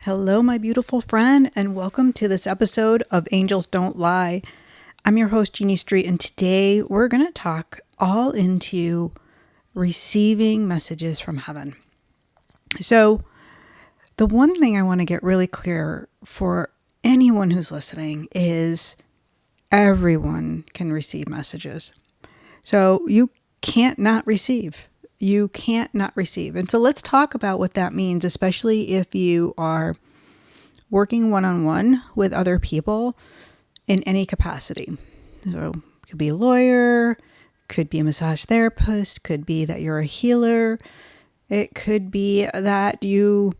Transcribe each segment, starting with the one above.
Hello, my beautiful friend, and welcome to this episode of Angels Don't Lie. I'm your host, Jeannie Street, and today we're going to talk all into receiving messages from heaven. So, the one thing I want to get really clear for anyone who's listening is everyone can receive messages. So, you can't not receive. You can't not receive. And so let's talk about what that means, especially if you are working one-on-one with other people in any capacity. So it could be a lawyer, could be a massage therapist, could be that you're a healer. It could be that you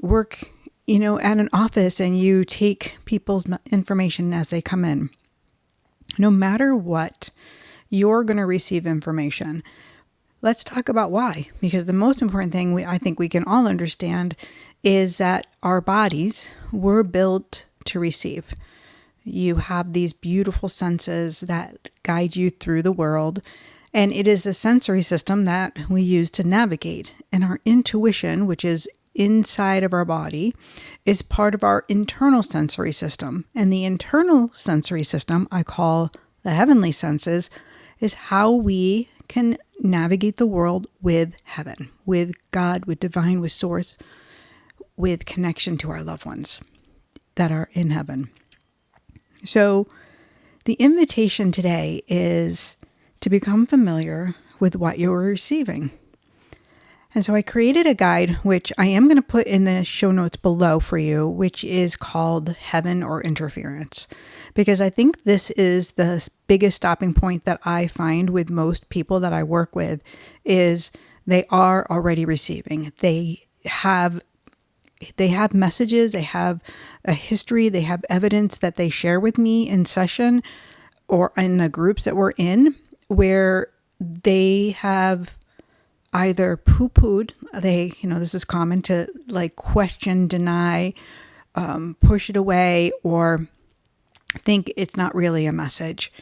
work, at an office and you take people's information as they come in. No matter what, you're going to receive information. Let's talk about why, because the most important thing I think we can all understand is that our bodies were built to receive. You have these beautiful senses that guide you through the world, and it is the sensory system that we use to navigate. And our intuition, which is inside of our body, is part of our internal sensory system. And the internal sensory system, I call the heavenly senses, is how we can navigate the world with heaven, with God, with divine, with source, with connection to our loved ones that are in heaven. So the invitation today is to become familiar with what you're receiving. And so I created a guide, which I am going to put in the show notes below for you, which is called Heaven or Interference. Because I think this is the biggest stopping point that I find with most people that I work with is they are already receiving. They have messages, they have a history, they have evidence that they share with me in session or in the groups that we're in where they have either poo-pooed, this is common to question, deny, push it away, or think it's not really a message.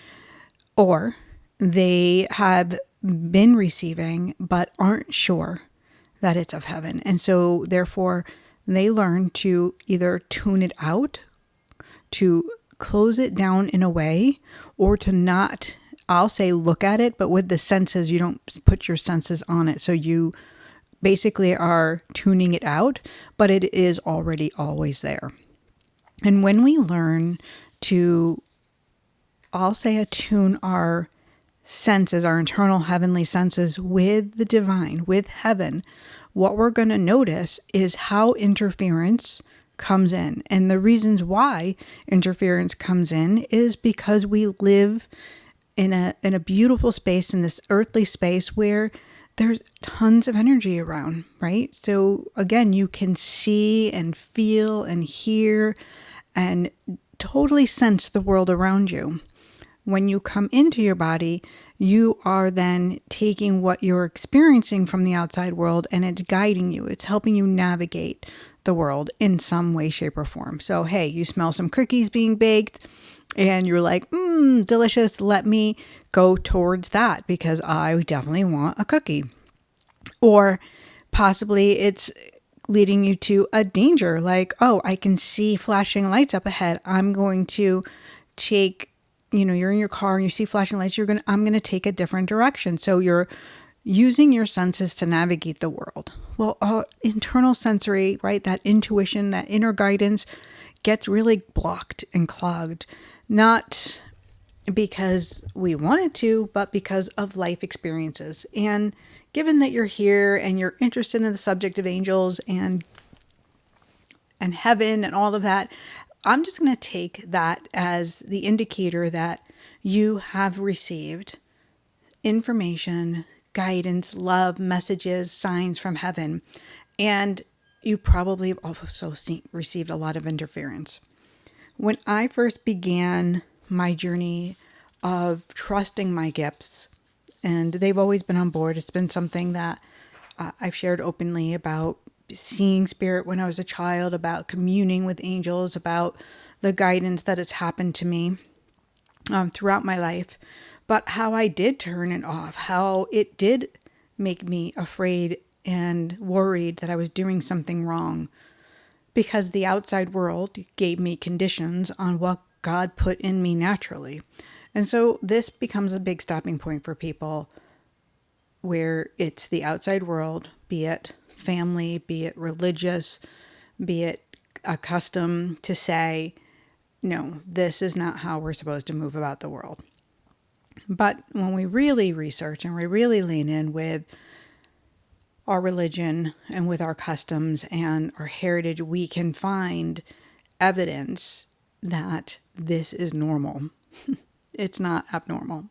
Or they have been receiving but aren't sure that it's of heaven. And so therefore they learn to either tune it out, to close it down in a way, or to not, I'll say look at it, but with the senses, you don't put your senses on it. So you basically are tuning it out, but it is already always there. And when we learn to, I'll say, attune our senses, our internal heavenly senses with the divine, with heaven, what we're going to notice is how interference comes in. And the reasons why interference comes in is because we live in a beautiful space, in this earthly space where there's tons of energy around, right? So again, you can see and feel and hear and totally sense the world around you. When you come into your body, you are then taking what you're experiencing from the outside world and it's guiding you. It's helping you navigate the world in some way, shape, or form. So, hey, you smell some cookies being baked and you're like, delicious. Let me go towards that because I definitely want a cookie. Or possibly it's leading you to a danger like, oh, I can see flashing lights up ahead. I'm going to take, you're in your car and you see flashing lights. I'm going to take a different direction. So you're using your senses to navigate the world. Well, internal sensory, right? That intuition, that inner guidance gets really blocked and clogged. Not because we wanted to, but because of life experiences. And given that you're here and you're interested in the subject of angels and heaven and all of that, I'm just going to take that as the indicator that you have received information, guidance, love, messages, signs from heaven. And you probably have also received a lot of interference. When I first began my journey of trusting my gifts, and they've always been on board, it's been something that I've shared openly about seeing spirit when I was a child, about communing with angels, about the guidance that has happened to me throughout my life, but how I did turn it off, how it did make me afraid and worried that I was doing something wrong. because the outside world gave me conditions on what God put in me naturally. And so this becomes a big stopping point for people where it's the outside world, be it family, be it religious, be it accustomed to say, no, this is not how we're supposed to move about the world. But when we really research and we really lean in with our religion and with our customs and our heritage, we can find evidence that this is normal. It's not abnormal.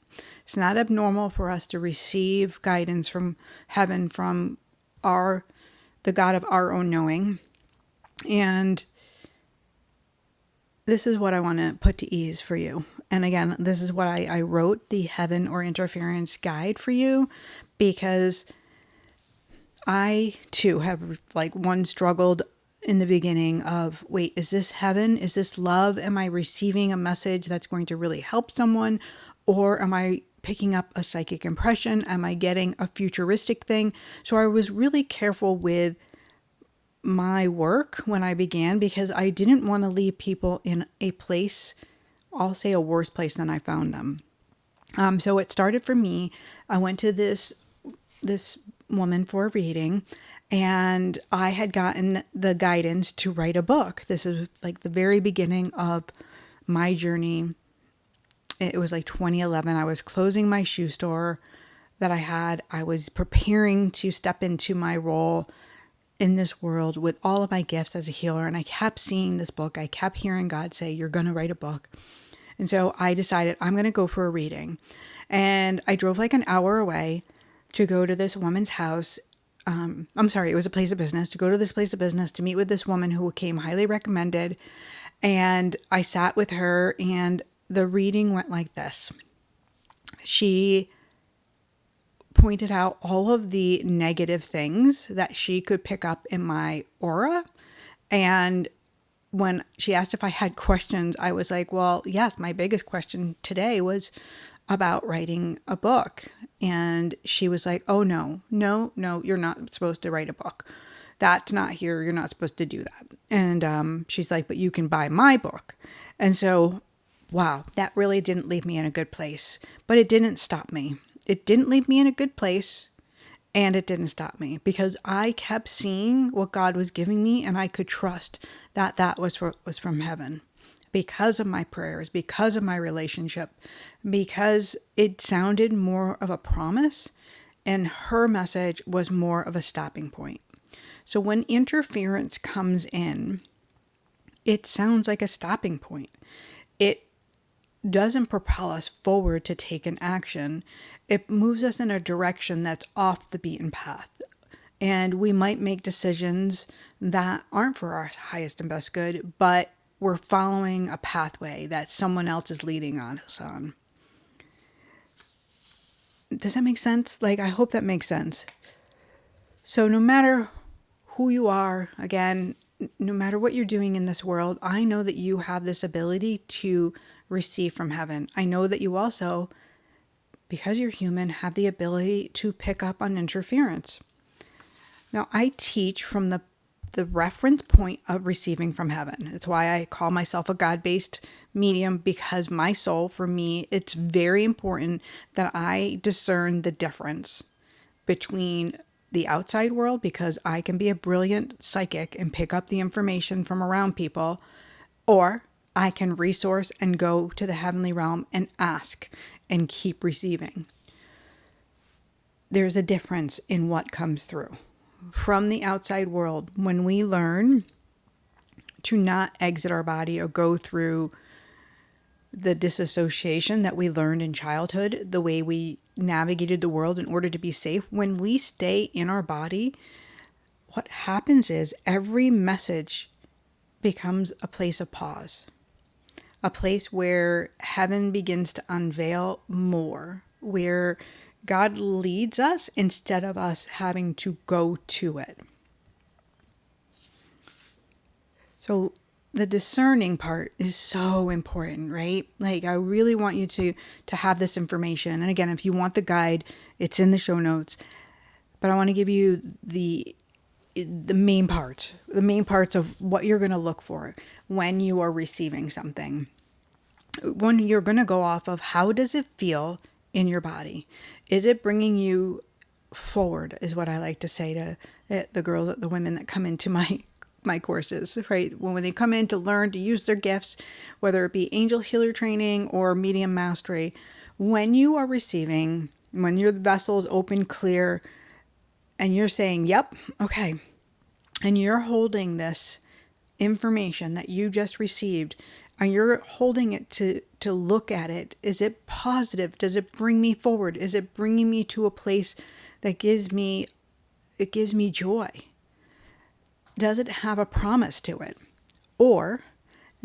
It's not abnormal for us to receive guidance from heaven, from the God of our own knowing. And this is what I want to put to ease for you. And again, this is what I wrote the Heaven or Interference Guide for you, because I too have struggled in the beginning of, wait, is this heaven? Is this love? Am I receiving a message that's going to really help someone? Or am I picking up a psychic impression? Am I getting a futuristic thing? So I was really careful with my work when I began, because I didn't want to leave people in a place, I'll say a worse place than I found them. So it started for me. I went to this woman for a reading, and I had gotten the guidance to write a book. This is like the very beginning of my journey. It was like 2011. I was closing my shoe store that I had. I was preparing to step into my role in this world with all of my gifts as a healer. And I kept seeing this book. I kept hearing God say, you're going to write a book. And so I decided I'm going to go for a reading. And I drove like an hour away to go to this woman's house. It was a place of business, to go to this place of business to meet with this woman who came highly recommended. And I sat with her, and the reading went like this. She pointed out all of the negative things that she could pick up in my aura. And when she asked if I had questions, I was like, well, yes, my biggest question today was about writing a book. And she was like, oh, no, you're not supposed to write a book. That's not here. You're not supposed to do that. And she's like, but you can buy my book. And so, wow, that really didn't leave me in a good place. But it didn't stop me. It didn't leave me in a good place. And it didn't stop me, because I kept seeing what God was giving me, and I could trust that that was from heaven, because of my prayers, because of my relationship, because it sounded more of a promise, and her message was more of a stopping point. So when interference comes in, it sounds like a stopping point. It doesn't propel us forward to take an action. It moves us in a direction that's off the beaten path. And we might make decisions that aren't for our highest and best good, but we're following a pathway that someone else is leading us on. Does that make sense? I hope that makes sense. So no matter who you are, again, no matter what you're doing in this world, I know that you have this ability to receive from heaven. I know that you also, because you're human, have the ability to pick up on interference. Now, I teach from the reference point of receiving from heaven. It's why I call myself a God-based medium, because my soul, for me, it's very important that I discern the difference between the outside world, because I can be a brilliant psychic and pick up the information from around people, or I can resource and go to the heavenly realm and ask and keep receiving. There's a difference in what comes through. From the outside world, when we learn to not exit our body or go through the disassociation that we learned in childhood, the way we navigated the world in order to be safe, when we stay in our body, what happens is every message becomes a place of pause, a place where heaven begins to unveil more, where God leads us instead of us having to go to it. So the discerning part is so important, right? I really want you to have this information. And again, if you want the guide, it's in the show notes. But I want to give you the the main parts of what you're going to look for when you are receiving something. When you're going to go off of how does it feel in your body? Is it bringing you forward, is what I like to say to the girls, the women that come into my courses, right? When they come in to learn to use their gifts, whether it be angel healer training or medium mastery, when you are receiving, when your vessel is open, clear, and you're saying, yep, okay, and you're holding this information that you just received, and you're holding it to look at it, is it positive? Does it bring me forward? Is it bringing me to a place that gives me joy? Does it have a promise to it? Or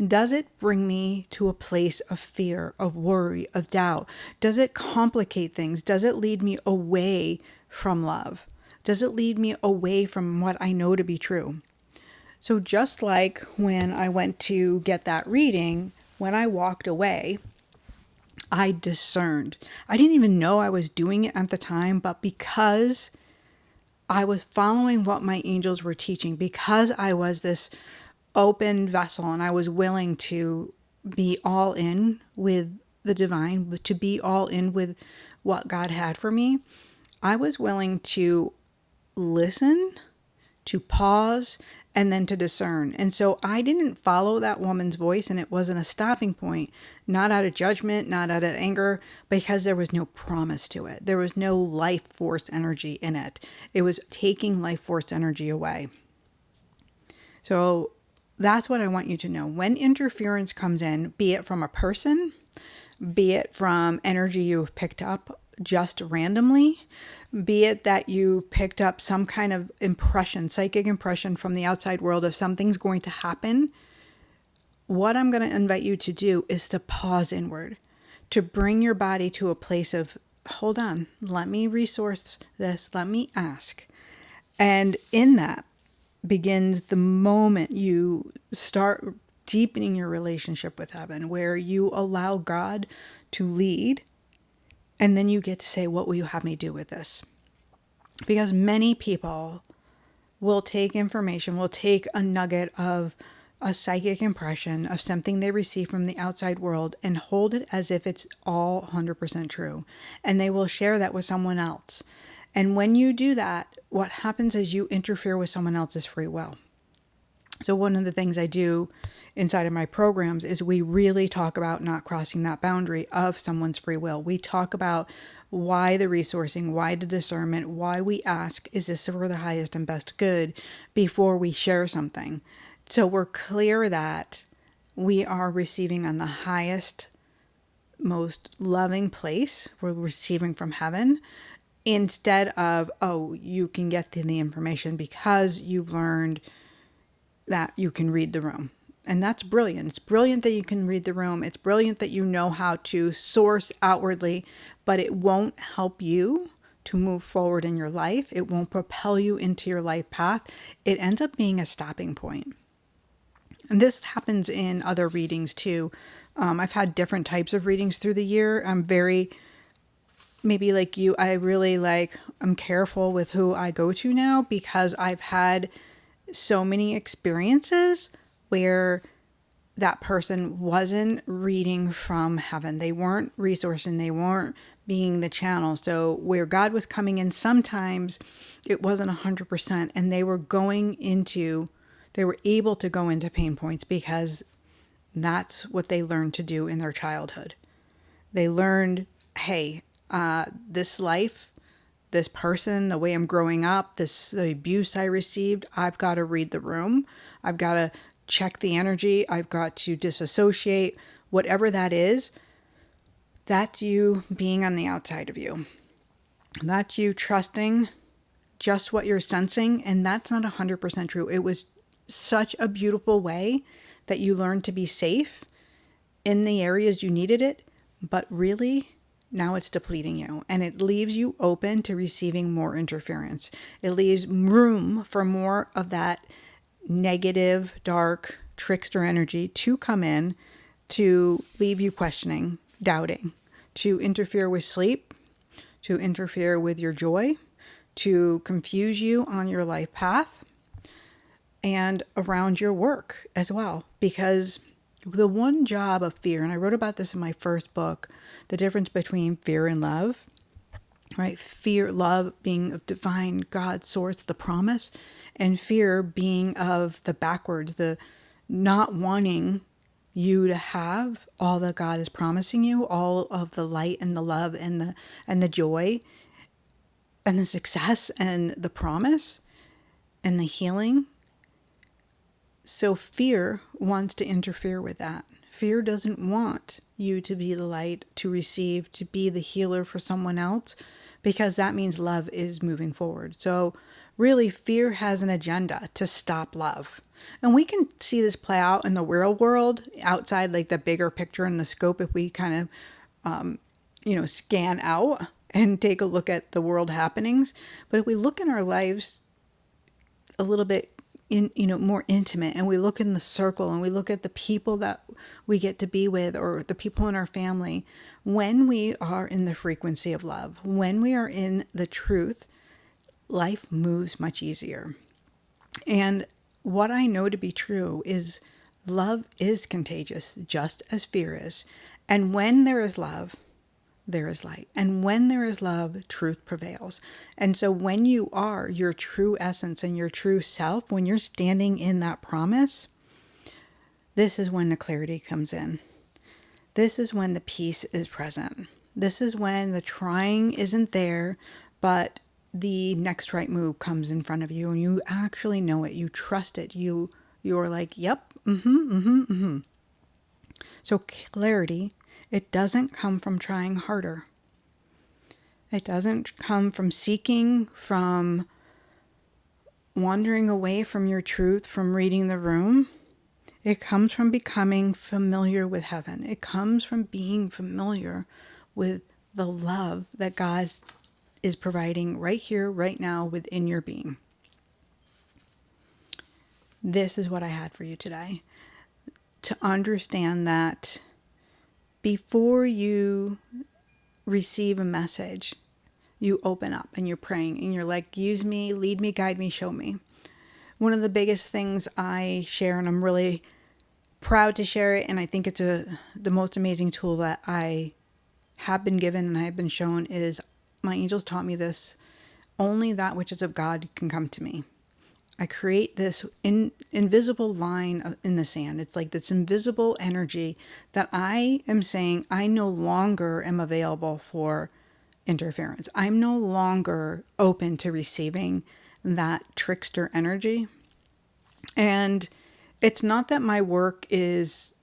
does it bring me to a place of fear, of worry, of doubt? Does it complicate things? Does it lead me away from love? Does it lead me away from what I know to be true? So just like when I went to get that reading, when I walked away, I discerned. I didn't even know I was doing it at the time, but because I was following what my angels were teaching, because I was this open vessel and I was willing to be all in with the divine, to be all in with what God had for me, I was willing to listen, to pause, and then to discern. And so I didn't follow that woman's voice, and it wasn't a stopping point, not out of judgment, not out of anger, because there was no promise to it. There was no life force energy in it. It was taking life force energy away. So that's what I want you to know. When interference comes in, be it from a person, be it from energy you've picked up just randomly, be it that you picked up some kind of impression, psychic impression from the outside world of something's going to happen, what I'm going to invite you to do is to pause inward, to bring your body to a place of, hold on, let me resource this, let me ask. And in that begins the moment you start deepening your relationship with heaven, where you allow God to lead. And then you get to say, what will you have me do with this? Because many people will take information, will take a nugget of a psychic impression of something they receive from the outside world and hold it as if it's all 100% true. And they will share that with someone else. And when you do that, what happens is you interfere with someone else's free will. So one of the things I do inside of my programs is we really talk about not crossing that boundary of someone's free will. We talk about why the resourcing, why the discernment, why we ask, is this for the highest and best good before we share something. So we're clear that we are receiving on the highest, most loving place. We're receiving from heaven instead of, oh, you can get the information because you've learned that you can read the room. And that's brilliant. It's brilliant that you can read the room. It's brilliant that you know how to source outwardly, but it won't help you to move forward in your life. It won't propel you into your life path. It ends up being a stopping point. And this happens in other readings too. I've had different types of readings through the year. I'm very, maybe like you, I'm careful with who I go to now because I've had so many experiences where that person wasn't reading from heaven. They weren't resourcing. They weren't being the channel. So where God was coming in, sometimes it wasn't 100%. And they were able to go into pain points because that's what they learned to do in their childhood. They learned, hey, this life, this person, the way I'm growing up, the abuse I received, I've got to read the room. I've got to check the energy. I've got to disassociate. Whatever that is, that's you being on the outside of you. That's you trusting just what you're sensing. And that's not 100% true. It was such a beautiful way that you learned to be safe in the areas you needed it. But really, now it's depleting you, and it leaves you open to receiving more interference. It leaves room for more of that negative, dark, trickster energy to come in, to leave you questioning, doubting, to interfere with sleep, to interfere with your joy, to confuse you on your life path. and around your work as well. Because the one job of fear, and I wrote about this in my first book, the difference between fear and love, right? Fear, love being of divine God source, the promise, and fear being of the backwards, the not wanting you to have all that God is promising you, all of the light and the love and the joy and the success and the promise and the healing. So fear wants to interfere with that. Fear doesn't want you to be the light, to receive, to be the healer for someone else, because that means love is moving forward. So really, fear has an agenda to stop love. And we can see this play out in the real world outside, like the bigger picture and the scope, if we kind of, scan out and take a look at the world happenings. But if we look in our lives a little bit more intimate, and we look in the circle and we look at the people that we get to be with, or the people in our family, when we are in the frequency of love, when we are in the truth, life moves much easier. And what I know to be true is love is contagious, just as fear is. And when there is love, there is light. And when there is love, truth prevails. And so when you are your true essence and your true self, when you're standing in that promise, this is when the clarity comes in. This is when the peace is present. This is when the trying isn't there, but the next right move comes in front of you and you actually know it. You trust it. You're like, yep, So clarity, it doesn't come from trying harder. It doesn't come from seeking, from wandering away from your truth, from reading the room. It comes from becoming familiar with heaven. It comes from being familiar with the love that God is providing right here, right now, within your being. This is what I had for you today. To understand that before you receive a message, you open up and you're praying and you're like, use me, lead me, guide me, show me. One of the biggest things I share, and I'm really proud to share it, and I think it's the most amazing tool that I have been given and I have been shown, is my angels taught me this: only that which is of God can come to me. I create this invisible line in the sand. It's like this invisible energy that I am saying I no longer am available for interference. I'm no longer open to receiving that trickster energy. And it's not that my work is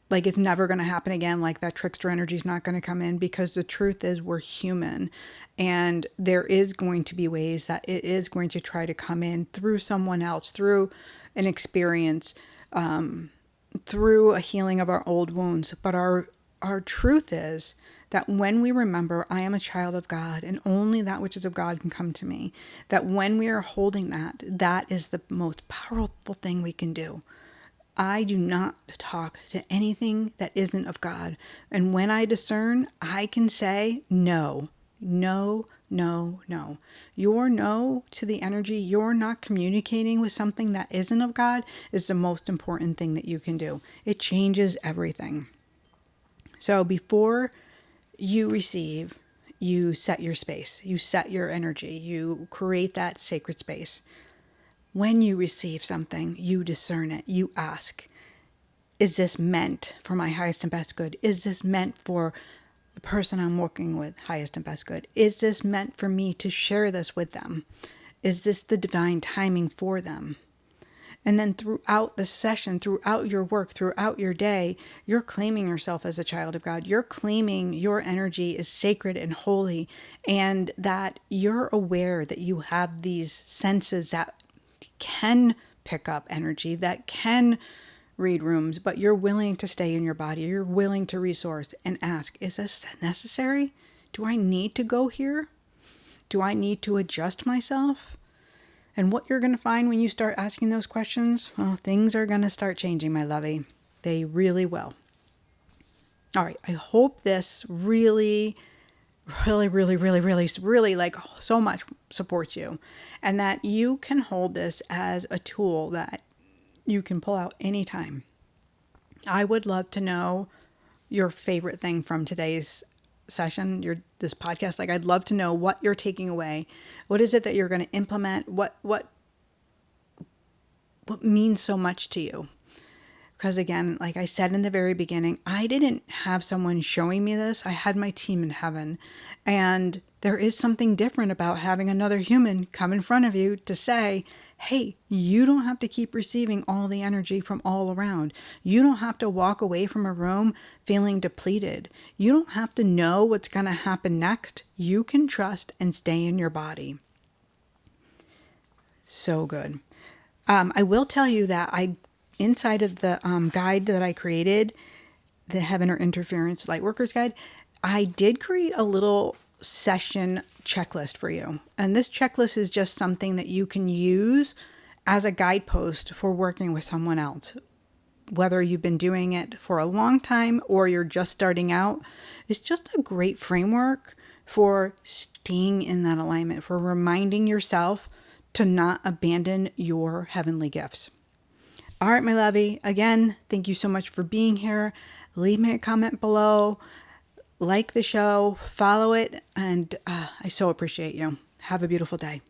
like it's never going to happen again, like that trickster energy is not going to come in, because the truth is we're human, and there is going to be ways that it is going to try to come in through someone else, through an experience, through a healing of our old wounds. But our truth is that when we remember I am a child of God and only that which is of God can come to me, that when we are holding that, that is the most powerful thing we can do. I do not talk to anything that isn't of God. And when I discern, I can say no, no, no, no. Your no to the energy, you're not communicating with something that isn't of God, is the most important thing that you can do. It changes everything. So before you receive, you set your space, you set your energy, you create that sacred space. When you receive something, you discern it. You ask, is this meant for my highest and best good? Is this meant for the person I'm working with, highest and best good? Is this meant for me to share this with them? Is this the divine timing for them? And then throughout the session, throughout your work, throughout your day, you're claiming yourself as a child of God. You're claiming your energy is sacred and holy, and that you're aware that you have these senses that can pick up energy, that can read rooms, but you're willing to stay in your body. You're willing to resource and ask, is this necessary? Do I need to go here? Do I need to adjust myself? And what you're going to find when you start asking those questions, well, things are going to start changing, my lovey. They really will. All right, I hope this really really, really, really, really, really like so much supports you, and that you can hold this as a tool that you can pull out anytime. I would love to know your favorite thing from today's session, this podcast. Like, I'd love to know what you're taking away. What is it that you're going to implement? What means so much to you? Because again, like I said in the very beginning, I didn't have someone showing me this. I had my team in heaven. And there is something different about having another human come in front of you to say, hey, you don't have to keep receiving all the energy from all around. You don't have to walk away from a room feeling depleted. You don't have to know what's going to happen next. You can trust and stay in your body. So good. I will tell you that inside of the guide that I created, the Heaven or Interference Lightworkers Guide, I did create a little session checklist for you. And this checklist is just something that you can use as a guidepost for working with someone else. Whether you've been doing it for a long time or you're just starting out, it's just a great framework for staying in that alignment, for reminding yourself to not abandon your heavenly gifts. All right, my lovey. Again, thank you so much for being here. Leave me a comment below. Like the show, follow it, and I so appreciate you. Have a beautiful day.